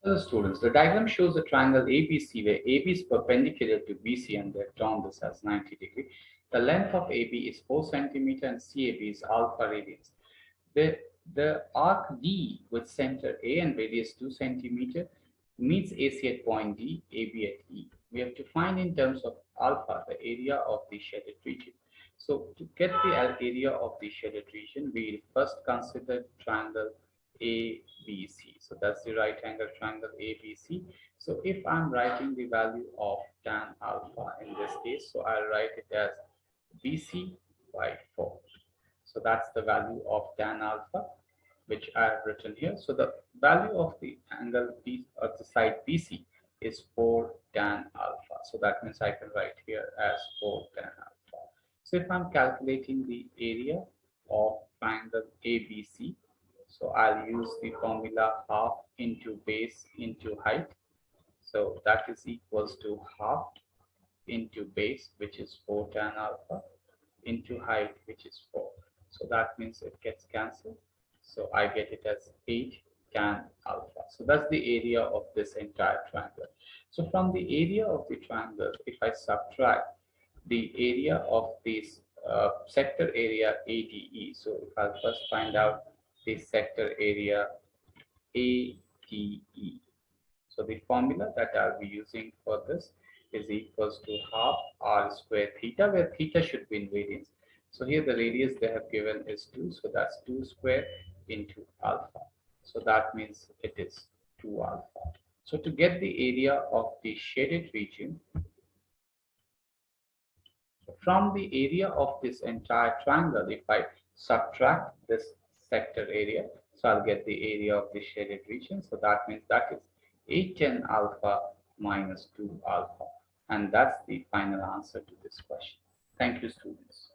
Hello students, the diagram shows a triangle ABC where AB is perpendicular to BC and they've drawn this as 90 degree. The length of AB is 4 centimeter and CAB is alpha radians. The arc D with center A and radius 2 centimeter meets AC at point D, AB at E. We have to find in terms of alpha the area of the shaded region. So to get the area of the shaded region, we will first consider triangle ABC. So that's the right angle triangle ABC. So if I'm writing the value of tan alpha in this case, so I'll write it as BC by 4. So that's the value of tan alpha, which I have written here. So the value of the angle B of the side BC is 4 tan alpha. So that means I can write here as 4 tan alpha. So if I'm calculating the area of triangle ABC, so I'll use the formula half into base into height. So that is equals to half into base, which is 4 tan alpha, into height, which is 4. So that means it gets cancelled. So I get it as 8 tan alpha. So that's the area of this entire triangle. So from the area of the triangle, if I subtract the area of this sector area ADE, so if I'll first find out the sector area ADE. So the formula that I'll be using for this is equals to half r square theta, where theta should be in radians. So here the radius they have given is 2, so that's 2 square into alpha. So that means it is 2 alpha. So to get the area of the shaded region, from the area of this entire triangle, if I subtract this sector area, so I'll get the area of the shaded region. So that means that is 8 tan alpha minus 2 alpha. And that's the final answer to this question. Thank you, students.